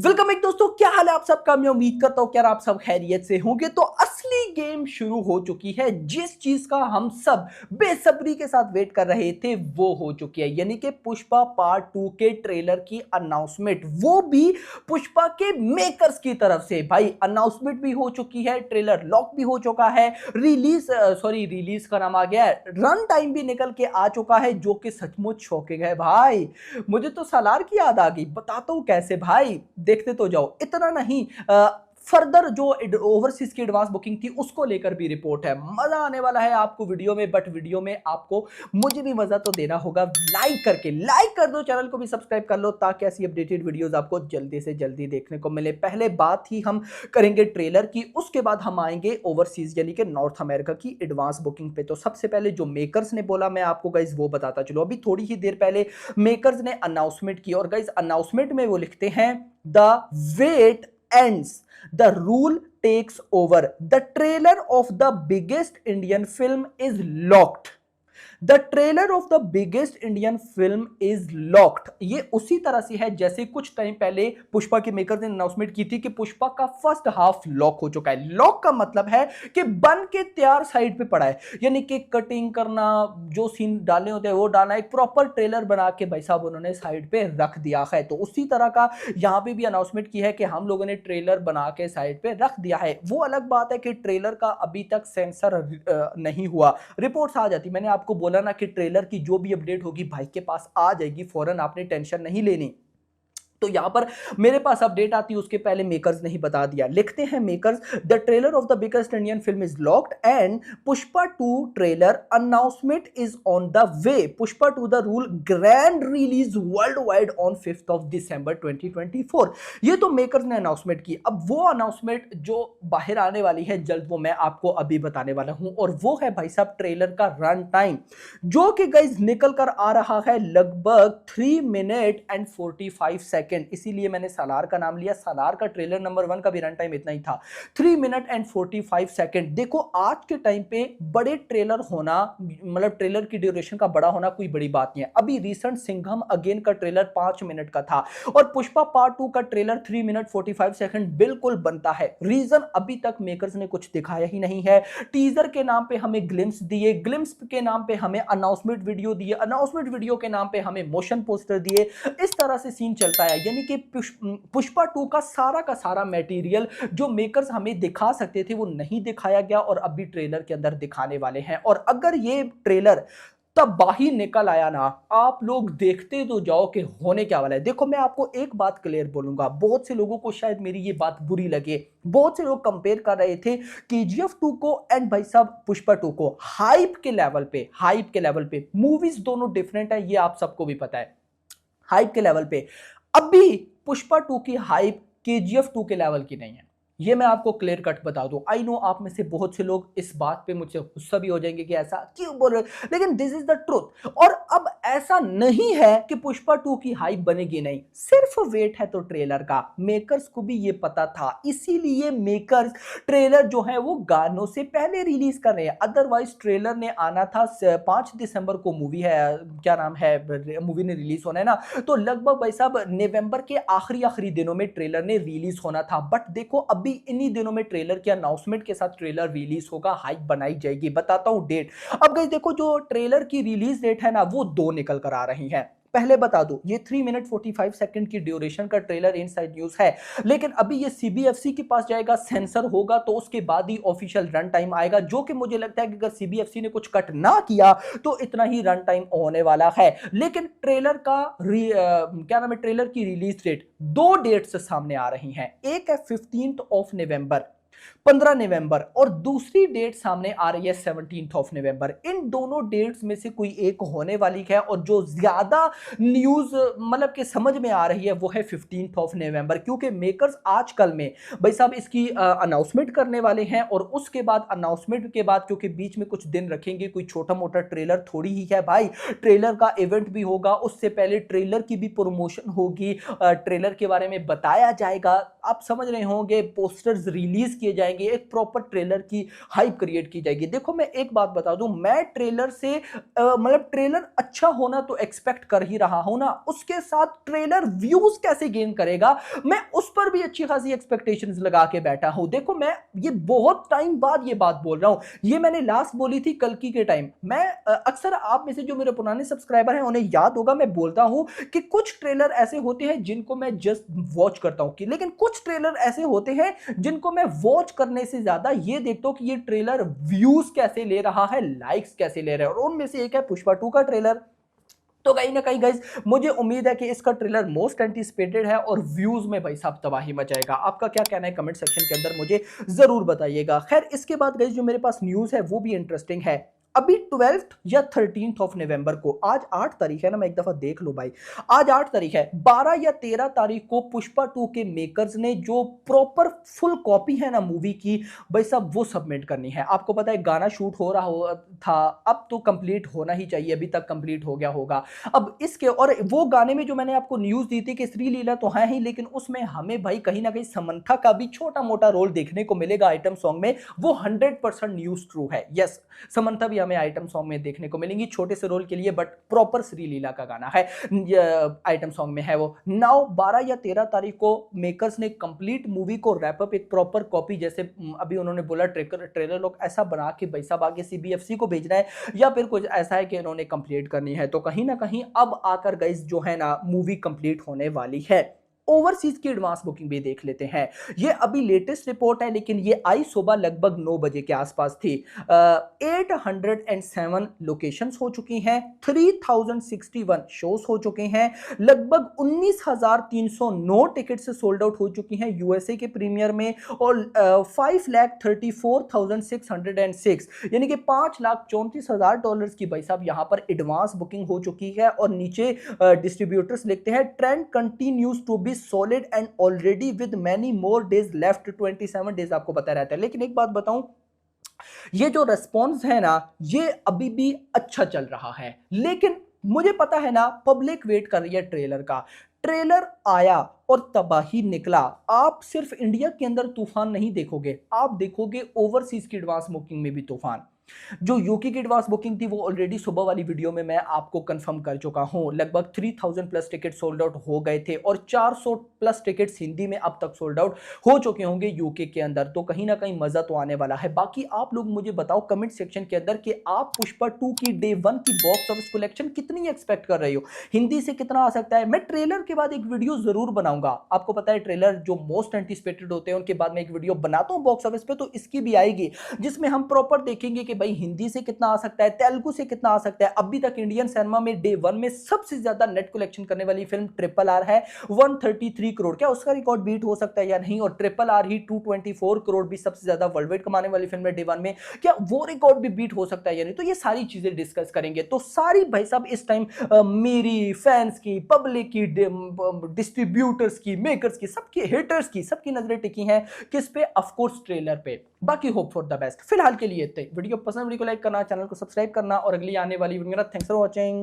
Welcome एक दोस्तों, क्या हाल है आप सबका। मैं उम्मीद करता हूं कि यार आप सब खैरियत से होंगे। तो असली गेम शुरू हो चुकी है। जिस चीज का हम सब बेसब्री के साथ वेट कर रहे थे वो हो चुकी है, यानी कि पुष्पा पार्ट 2 के ट्रेलर की अनाउंसमेंट, वो भी पुष्पा के मेकर्स की तरफ से। भाई अनाउंसमेंट भी हो चुकी है, ट्रेलर लॉक भी हो चुका है, रिलीज का नाम आ गया है, रन टाइम भी निकल के आ चुका है, जो कि सचमुच शॉकिंग है भाई। मुझे तो सालार की याद आ गई, बताता हूं कैसे भाई, देखते तो जाओ। इतना नहीं, फर्दर जो ओवरसीज की एडवांस बुकिंग थी उसको लेकर भी रिपोर्ट है। मजा आने वाला है आपको वीडियो में, बट वीडियो में आपको मुझे भी मजा तो देना होगा। लाइक कर दो, चैनल को भी सब्सक्राइब कर लो, ताकि ऐसी अपडेटेड वीडियोस आपको जल्दी से जल्दी देखने को मिले। पहले बात ही हम करेंगे ट्रेलर की, उसके बाद हम आएंगे ओवरसीज यानी कि नॉर्थ अमेरिका की एडवांस बुकिंग पे। तो सबसे पहले जो मेकर्स ने बोला मैं आपको गाइस वो बताता चलो। अभी थोड़ी ही देर पहले मेकर्स ने अनाउंसमेंट की, और गाइस अनाउंसमेंट में वो लिखते हैं the wait ends, the rule takes over, the trailer of the biggest Indian film is locked, the trailer of the biggest Indian film is locked. ये उसी तरह से है जैसे कुछ टाइम पहले पुष्पा के मेकर ने अनाउंसमेंट की थी कि पुष्पा का फर्स्ट हाफ लॉक हो चुका है। लॉक का मतलब है कि बन के तैयार साइड पे पड़ा है, यानी कि कटिंग करना, जो सीन डालने होते हैं वो डालना, एक प्रॉपर ट्रेलर बना के भाई साहब उन्होंने साइड पे रख दिया है। तो उसी तरह का यहां पे भी अनाउंसमेंट की है कि हम लोगों ने ट्रेलर बना के साइड पे रख दिया है। वो अलग बात है कि ट्रेलर का अभी तक सेंसर नहीं हुआ, रिपोर्ट्स आ जाती। मैंने आपको बोला ना कि ट्रेलर की जो भी अपडेट होगी भाई के पास आ जाएगी फौरन, आपने टेंशन नहीं लेनी। तो यहां पर मेरे पास अपडेट आती है, उसके पहले मेकर्स ने ही बता दिया। लिखते हैं makers, the trailer of the biggest Indian film is locked and Pushpa 2 trailer announcement is on the way. Pushpa 2 the rule grand release world wide on 5th of December 2024। ये तो मेकर्स ने अनाउंसमेंट की। अब वो अनाउंसमेंट जो बाहर आने वाली है जल्द, वो मैं आपको अभी बताने वाला हूं, और वो है भाई साहब ट्रेलर का रन टाइम, जो कि गाइस निकल कर आ रहा है लगभग 3 मिनट एंड 45 सेकंड। इसीलिए मैंने सालार का नाम लिया। सालार का ट्रेलर नंबर 1 का भी रन टाइम इतना ही था, 3 मिनट एंड 45 सेकंड। देखो आज के टाइम पे बड़े ट्रेलर होना, मतलब ट्रेलर की ड्यूरेशन का बड़ा होना कोई बड़ी बात नहीं है। अभी रिसेंट सिंघम अगेन का ट्रेलर 5 मिनट का था, और पुष्पा पार्ट 2 का ट्रेलर 3 मिनट 45 सेकंड बिल्कुल बनता है। रीजन अभी तक मेकर्स ने कुछ दिखाया ही नहीं है। टीजर के नाम पे हमें ग्लिम्स दिए, ग्लिम्स के नाम पे हमें अनाउंसमेंट वीडियो दिए, अनाउंसमेंट वीडियो के नाम पे हमें मोशन पोस्टर दिए। इस तरह से सीन चलता है, यानी कि पुष्पा 2 का सारा मटेरियल जो मेकर्स हमें दिखा सकते थे वो नहीं दिखाया गया, और अभी ट्रेलर के अंदर दिखाने वाले हैं। और अगर ये ट्रेलर तबाही निकल आया ना, आप लोग देखते तो जाओ कि होने क्या वाला है। देखो मैं आपको एक बात क्लियर बोलूंगा, बहुत से लोगों को शायद मेरी ये बात बुरी लगे। बहुत से लोग कंपेयर कर रहे थे केजीएफ 2 को एंड भाई साहब पुष्पा 2 को, हाइप के लेवल पे मूवीज दोनों डिफरेंट है, ये आप सबको भी पता है। हाइप के लेवल पे अभी पुष्पा 2 की हाइप केजीएफ 2 के लेवल की नहीं है, ये मैं आपको क्लियर कट बता दूं। आई नो आप में से बहुत से लोग इस बात पे मुझसे गुस्सा भी हो जाएंगे कि ऐसा क्यों बोल रहे हो, लेकिन दिस इज द ट्रूथ। और अब ऐसा नहीं है कि पुष्पा 2 की हाइप बनेगी नहीं, सिर्फ वेट है तो ट्रेलर का। मेकर्स को भी ये पता था, इसीलिए मेकर्स ट्रेलर जो है वो गानों से पहले रिलीज कर रहे हैं। अदरवाइज ट्रेलर ने आना था 5 दिसंबर को, मूवी है क्या नाम है, मूवी ने रिलीज होना है ना, तो लगभग भाई साहब नवंबर के आखिरी दिनों में ट्रेलर ने रिलीज होना था। बट देखो अभी इन्हीं दिनों में ट्रेलर के अनाउंसमेंट के साथ ट्रेलर रिलीज होगा, हाइप बनाई जाएगी। बताता हूं डेट। अब गाइस देखो, जो ट्रेलर की रिलीज डेट है ना वो 2 निकल कर आ रही है। पहले बता दूं, ये 3 मिनट 45 सेकंड की ड्यूरेशन का ट्रेलर इनसाइड न्यूज है, लेकिन अभी ये सीबीएफसी के पास जाएगा, सेंसर होगा, तो उसके बाद ही ऑफिशियल रन टाइम आएगा। जो कि मुझे लगता है कि अगर सीबीएफसी ने कुछ कट ना किया तो इतना ही रन टाइम होने वाला है। लेकिन ट्रेलर का क्या नाम है, ट्रेलर की रिलीज डेट 2 डेट्स सामने आ रही हैं। एक है 15th ऑफ नवंबर, 15 नवंबर, और दूसरी डेट सामने आ रही है 17th ऑफ नवंबर। इन दोनों डेट्स में से कोई एक होने वाली है, और जो ज्यादा न्यूज मतलब कि समझ में आ रही है वो है 15th ऑफ नवंबर, क्योंकि मेकर्स आजकल में भाई साहब इसकी अनाउंसमेंट करने वाले हैं, और उसके बाद अनाउंसमेंट के बाद क्योंकि बीच में कुछ दिन रखेंगे, कोई छोटा मोटा ट्रेलर थोड़ी ही है भाई, ट्रेलर का इवेंट भी होगा, उससे पहले ट्रेलर की भी प्रमोशन होगी, ट्रेलर के बारे में बताया जाएगा। आप समझ रहे होंगे, पोस्टर्स रिलीज किए किए जाएंगे, एक प्रॉपर ट्रेलर की हाइप क्रिएट की जाएगी। देखो मैं एक बात बता दूं, मैं ट्रेलर से मतलब ट्रेलर अच्छा होना तो एक्सपेक्ट कर ही रहा हूं ना, उसके साथ ट्रेलर व्यूज कैसे गेन करेगा मैं उस पर भी अच्छी खासी एक्सपेक्टेशंस लगा के बैठा हूं। देखो मैं ये बहुत टाइम बाद ये बात बोल रहा हूं, ये मैंने लास्ट बोली थी कल्कि के टाइम। मैं अक्सर आप में से जो मेरे पुराने सब्सक्राइबर हैं उन्हें याद होगा, मैं बोलता हूं कि कुछ ट्रेलर ऐसे होते हैं जिनको मैं जस्ट वॉच करता हूं, कि लेकिन कुछ ट्रेलर ऐसे होते हैं जिनको मैं वॉच करने से ज्यादा ये देखता हूं कि ये ट्रेलर व्यूज कैसे ले रहा है, लाइक्स कैसे ले रहा है, और उनमें से एक है पुष्पा 2 का ट्रेलर। तो कहीं ना कहीं गाइज मुझे उम्मीद है कि इसका ट्रेलर मोस्ट एंटीसिपेटेड है और व्यूज में भाई साहब तबाही मचाएगा। आपका क्या कहना है कमेंट सेक्शन के अंदर मुझे जरूर बताइएगा। खैर इसके बाद गाइज जो मेरे पास न्यूज है वो भी इंटरेस्टिंग है। अभी 12th या 13th ऑफ नवंबर को, आज 8 तारीख है ना, मैं एक दफा देख लो भाई, आज 8 तारीख है, 12 या 13 तारीख को पुष्पा 2 के मेकर्स ने जो प्रॉपर फुल कॉपी है ना मूवी की भाई साहब वो सबमिट करनी है। आपको पता है गाना शूट हो रहा था, अब तो कंप्लीट होना ही चाहिए, अभी तक कंप्लीट हो गया होगा। अब इसके और वो गाने में जो मैंने आपको न्यूज दी थी कि श्रीलीला तो है ही, लेकिन उसमें हमें भाई कहीं ना कहीं समंथा का भी छोटा मोटा रोल देखने को मिलेगा आइटम सॉन्ग में, वो 100% न्यूज ट्रू है। यस, समंथा भी हमें आइटम सॉन्ग में देखने को मिलेंगी छोटे से रोल के लिए, बट प्रॉपर श्रीलीला का गाना है आइटम सॉन्ग में है वो। नाउ 12 या 13 तारीख को मेकर्स ने कंप्लीट मूवी को रैप अप, एक प्रॉपर कॉपी, जैसे अभी उन्होंने बोला ट्रेलर लोग ऐसा बना के भाई साहब आगे सीबीएफसी को भेजना है या फिर कुछ ऐसा है कि इन्होंने कंप्लीट करनी है। तो कहीं ना कहीं अब आकर गाइस जो है ना मूवी कंप्लीट होने वाली है। ओवरसीज की एडवांस बुकिंग भी देख लेते हैं। ये अभी लेटेस्ट रिपोर्ट है, लेकिन ये आई सुबह लगभग 9 बजे के आसपास थी। 807 लोकेशंस हो चुकी हैं, 3061 शोज हो चुके हैं, लगभग 19,309 टिकट्स सोल्ड आउट हो चुकी हैं यूएसए के प्रीमियर में, और 5,34,606 यानी कि $5,34,000 की भाई साहब यहां पर एडवांस बुकिंग हो चुकी है। और नीचे डिस्ट्रीब्यूटर्स लिखते हैं trend continues to be solid and already with many more days left, 27 days आपको पता रहता है। लेकिन एक बात बताऊं, ये जो रेस्पॉन्स है ना ये अभी भी अच्छा चल रहा है, लेकिन मुझे पता है ना पब्लिक वेट कर रही है ट्रेलर का। ट्रेलर आया और तबाही निकला। आप सिर्फ इंडिया के अंदर तूफान नहीं देखोगे, आप देखोगे ओवरसीज की एडवांस बुकिंग में भी तूफान। जो यूके की एडवांस बुकिंग थी वो ऑलरेडी सुबह वाली वीडियो में मैं आपको कंफर्म कर चुका हूं, लगभग 3000 प्लस टिकट सोल्ड आउट हो गए थे और 400 प्लस टिकट्स हिंदी में अब तक सोल्ड आउट हो चुके होंगे यूके के अंदर। तो कहीं ना कहीं मजा तो आने वाला है। बाकी आप लोग मुझे बताओ कमेंट सेक्शन के अंदर कि आप पुष्पा 2 की डे 1 की बॉक्स ऑफिस कलेक्शन कितनी एक्सपेक्ट कर रहे हो, हिंदी से कितना आ सकता है। मैं ट्रेलर के बाद एक वीडियो जरूर बनाऊंगा, आपको पता है ट्रेलर जो मोस्ट एंटिसिपेटेड होते हैं उनके बाद में एक वीडियो बनाता हूं बॉक्स ऑफिस पे, तो इसकी भी आएगी जिसमें हम प्रॉपर देखेंगे कि भाई हिंदी से कितना आ सकता है, तेलुगु से कितना आ सकता है। अभी तक इंडियन सिनेमा में डे 1 में सबसे ज्यादा नेट कलेक्शन करने वाली फिल्म RRR है, 133 करोड़। क्या उसका रिकॉर्ड बीट हो सकता है या नहीं? और RRR ही 224 करोड़ भी सबसे ज्यादा वर्ल्ड वाइड कमाने वाली फिल्म है डे 1 में, क्या वो रिकॉर्ड भी बीट हो सकता है या नहीं? तो ये सारी चीजें डिस्कस करेंगे। तो सारी भाई साहब इस टाइम मेरी फैंस की, पब्लिक की, डिस्ट्रीब्यूटर्स की, मेकर्स की, सबकी, हेटर्स की, सबकी नजरें टिकी हैं किस पे? ऑफ कोर्स ट्रेलर पे। बाकी होप फॉर द बेस्ट। फिलहाल के लिए वीडियो पसंद, वीडियो को लाइक करना, चैनल को सब्सक्राइब करना और अगली आने वाली वीडियो। Thanks for watching.